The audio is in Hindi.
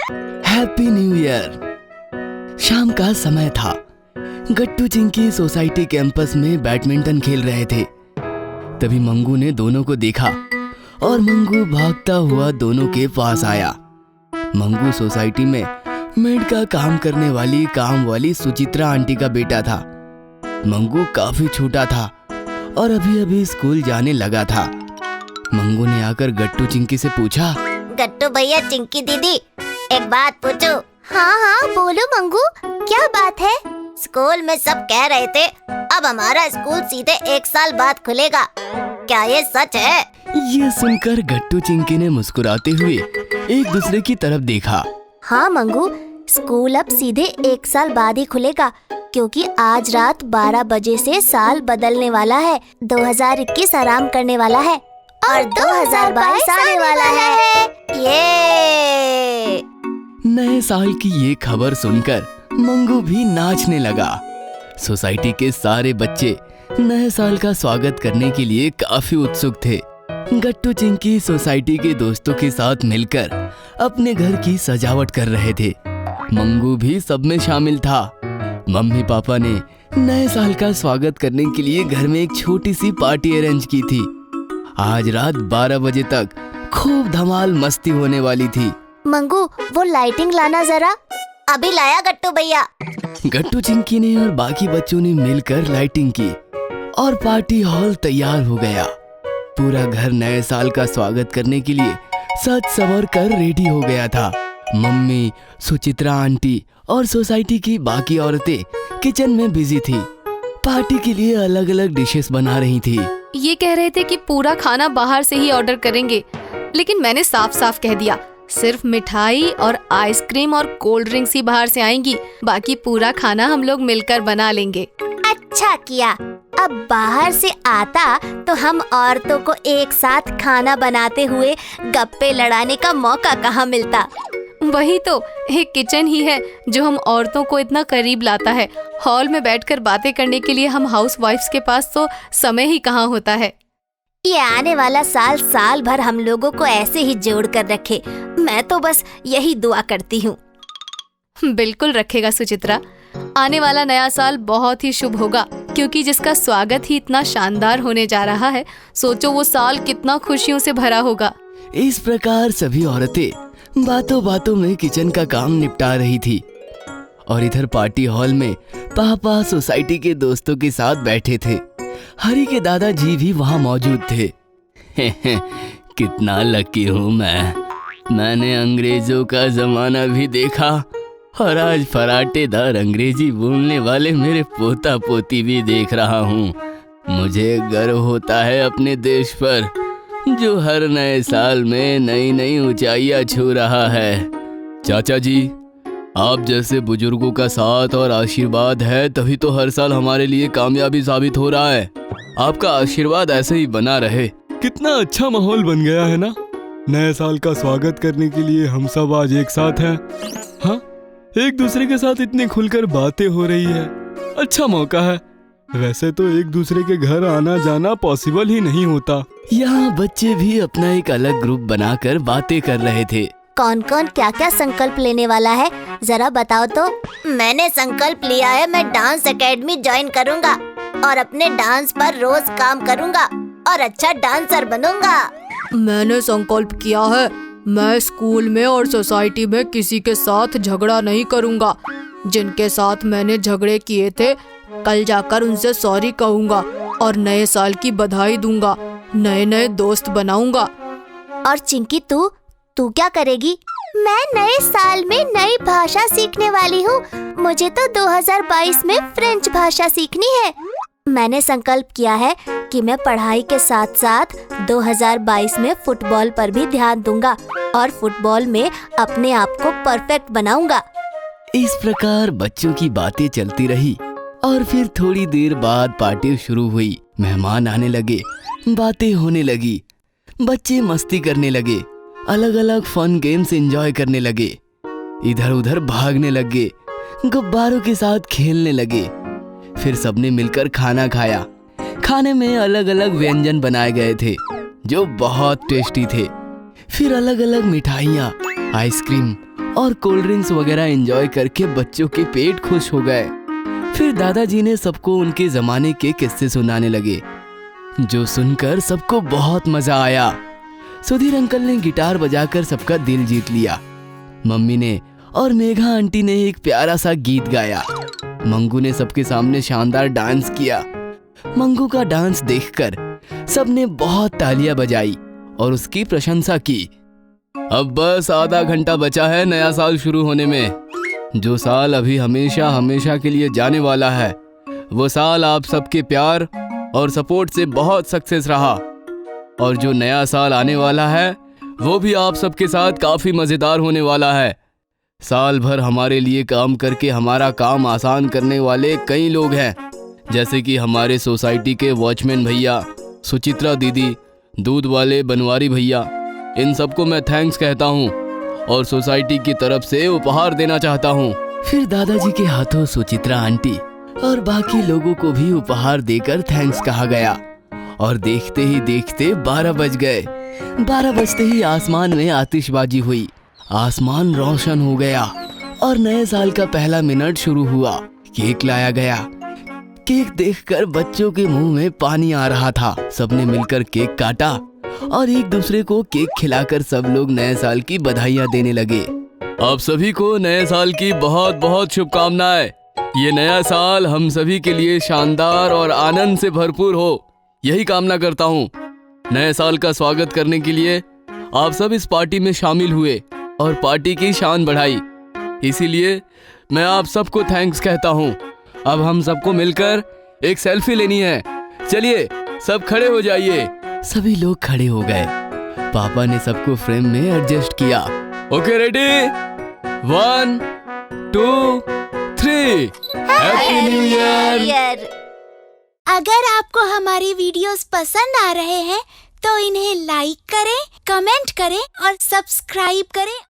Happy new year. शाम का समय था। गट्टू चिंकी सोसाइटी कैंपस में बैडमिंटन खेल रहे थे। तभी मंगू ने दोनों को देखा और मंगू भागता हुआ दोनों के पास आया। मंगू सोसाइटी में मेड का काम करने वाली काम वाली सुचित्रा आंटी का बेटा था। मंगू काफी छोटा था और अभी अभी स्कूल जाने लगा था। मंगू ने आकर गट्टू चिंकी से पूछा, गट्टू भैया, चिंकी दीदी, एक बात पूछूं? हाँ बोलो मंगू, क्या बात है? स्कूल में सब कह रहे थे अब हमारा स्कूल सीधे 1 साल बाद खुलेगा, क्या ये सच है? ये सुनकर गट्टू चिंकी ने मुस्कुराते हुए एक दूसरे की तरफ देखा। हाँ मंगू, स्कूल अब सीधे 1 साल बाद ही खुलेगा, क्योंकि आज रात 12 बजे से साल बदलने वाला है। 2021 आराम करने वाला है और 2022 आने वाला है। ये नए साल की ये खबर सुनकर मंगू भी नाचने लगा। सोसाइटी के सारे बच्चे नए साल का स्वागत करने के लिए काफी उत्सुक थे। गट्टू चिंकी सोसाइटी के दोस्तों के साथ मिलकर अपने घर की सजावट कर रहे थे। मंगू भी सब में शामिल था। मम्मी पापा ने नए साल का स्वागत करने के लिए घर में एक छोटी सी पार्टी अरेंज की थी। आज रात 12 बजे तक खूब धमाल मस्ती होने वाली थी। मंगू, वो लाइटिंग लाना जरा। अभी लाया गट्टू भैया। गट्टू चिंकी ने और बाकी बच्चों ने मिलकर लाइटिंग की और पार्टी हॉल तैयार हो गया। पूरा घर नए साल का स्वागत करने के लिए सज संवर कर रेडी हो गया था। मम्मी, सुचित्रा आंटी और सोसाइटी की बाकी औरतें किचन में बिजी थी। पार्टी के लिए अलग अलग डिशेस बना रही थी। ये कह रहे थे कि पूरा खाना बाहर से ही ऑर्डर करेंगे, लेकिन मैंने साफ साफ कह दिया सिर्फ मिठाई और आइसक्रीम और कोल्ड ड्रिंक्स ही बाहर से आएंगी, बाकी पूरा खाना हम लोग मिलकर बना लेंगे। अच्छा किया। अब बाहर से आता तो हम औरतों को एक साथ खाना बनाते हुए गप्पे लड़ाने का मौका कहाँ मिलता। वही तो, एक किचन ही है जो हम औरतों को इतना करीब लाता है। हॉल में बैठकर बातें करने के लिए हम हाउस वाइफ्स के पास तो समय ही कहाँ होता है। ये आने वाला साल भर हम लोगों को ऐसे ही जोड़ कर रखे। मैं तो बस यही दुआ करती हूँ। बिल्कुल रखेगा सुचित्रा। आने वाला नया साल बहुत ही शुभ होगा, क्योंकि जिसका स्वागत ही इतना शानदार होने जा रहा है, सोचो वो साल कितना खुशियों से भरा होगा। इस प्रकार सभी औरतें बातों बातों में किचन का काम निपटा रही थी और इधर पार्टी हॉल में पापा सोसाइटी के दोस्तों के साथ बैठे थे। हरी के दादाजी भी वहाँ मौजूद थे। कितना लकी हूँ मैंने अंग्रेजों का जमाना भी देखा और आज फराटेदार अंग्रेजी बोलने वाले मेरे पोता पोती भी देख रहा हूँ। मुझे गर्व होता है अपने देश पर, जो हर नए साल में नई नई ऊंचाइयां छू रहा है। चाचा जी, आप जैसे बुजुर्गों का साथ और आशीर्वाद है तभी तो हर साल हमारे लिए कामयाबी साबित हो रहा है। आपका आशीर्वाद ऐसे ही बना रहे। कितना अच्छा माहौल बन गया है ना। नए साल का स्वागत करने के लिए हम सब आज एक साथ हैं। हाँ, एक दूसरे के साथ इतनी खुलकर बातें हो रही है। अच्छा मौका है। वैसे तो एक दूसरे के घर आना जाना पॉसिबल ही नहीं होता। यहाँ बच्चे भी अपना एक अलग ग्रुप बनाकर बातें कर रहे थे। कौन कौन क्या क्या संकल्प लेने वाला है, जरा बताओ तो। मैंने संकल्प लिया है मैं डांस एकेडमी ज्वाइन करूँगा और अपने डांस पर रोज काम करूँगा और अच्छा डांसर बनूंगा। मैंने संकल्प किया है मैं स्कूल में और सोसाइटी में किसी के साथ झगड़ा नहीं करूँगा। जिनके साथ मैंने झगड़े किए थे कल जाकर उनसे सॉरी कहूँगा और नए साल की बधाई दूंगा। नए दोस्त बनाऊंगा। और चिंकी, तू क्या करेगी? मैं नए साल में नई भाषा सीखने वाली हूँ। मुझे तो 2022 में फ्रेंच भाषा सीखनी है। मैंने संकल्प किया है कि मैं पढ़ाई के साथ साथ 2022 में फुटबॉल पर भी ध्यान दूंगा और फुटबॉल में अपने आप को परफेक्ट बनाऊंगा। इस प्रकार बच्चों की बातें चलती रही और फिर थोड़ी देर बाद पार्टी शुरू हुई। मेहमान आने लगे, बातें होने लगी, बच्चे मस्ती करने लगे, अलग अलग फन गेम्स एंजॉय करने लगे, इधर उधर भागने लगे, गुब्बारों के साथ खेलने लगे। फिर सबने मिलकर खाना खाया। खाने में अलग अलग व्यंजन बनाए गए थे जो बहुत टेस्टी थे। फिर अलग अलग मिठाइयाँ, आइसक्रीम और कोल्ड ड्रिंक्स वगैरह एंजॉय करके बच्चों के पेट खुश हो गए। फिर दादाजी ने सबको उनके जमाने के किस्से सुनाने लगे, जो सुनकर सबको बहुत मजा आया। सुधीर अंकल ने गिटार बजाकर सबका दिल जीत लिया। मम्मी ने और मेघा आंटी ने एक प्यारा सा गीत गाया। मंगू ने सबके सामने शानदार डांस किया। मंगू का डांस देखकर सबने बहुत तालियां बजाई और उसकी प्रशंसा की। अब बस आधा घंटा बचा है नया साल शुरू होने में। जो साल अभी हमेशा हमेशा के लिए जाने वाला है, वो साल आप सबके प्यार और सपोर्ट से बहुत सक्सेस रहा। और जो नया साल आने वाला है, वो भी आप सबके साथ काफी मजेदार होने वाला है। साल भर हमारे लिए काम करके हमारा काम आसान करने वाले कई लोग हैं, जैसे कि हमारे सोसाइटी के वॉचमैन भैया, सुचित्रा दीदी, दूध वाले बनवारी भैया। इन सबको मैं थैंक्स कहता हूँ और सोसाइटी की तरफ से उपहार देना चाहता हूँ। फिर दादाजी के हाथों सुचित्रा आंटी और बाकी लोगों को भी उपहार देकर थैंक्स कहा गया। और देखते ही देखते 12 बज गए। 12 बजते ही आसमान में आतिशबाजी हुई। आसमान रोशन हो गया और नए साल का पहला मिनट शुरू हुआ। केक लाया गया। केक देखकर बच्चों के मुंह में पानी आ रहा था। सबने मिलकर केक काटा और एक दूसरे को केक खिलाकर सब लोग नए साल की बधाइयां देने लगे। आप सभी को नए साल की बहुत बहुत शुभकामनाएं। ये नया साल हम सभी के लिए शानदार और आनंद से भरपूर हो, यही कामना करता हूँ। नए साल का स्वागत करने के लिए आप सब इस पार्टी में शामिल हुए और पार्टी की शान बढ़ाई, इसीलिए मैं आप सबको थैंक्स कहता हूँ। अब हम सबको मिलकर एक सेल्फी लेनी है। चलिए सब खड़े हो जाइए। सभी लोग खड़े हो गए। पापा ने सबको फ्रेम में एडजस्ट किया। Okay ready, 1 2 3 happy new year. अगर आपको हमारी वीडियोस पसंद आ रहे हैं तो इन्हें लाइक करें, कमेंट करें और सब्सक्राइब करें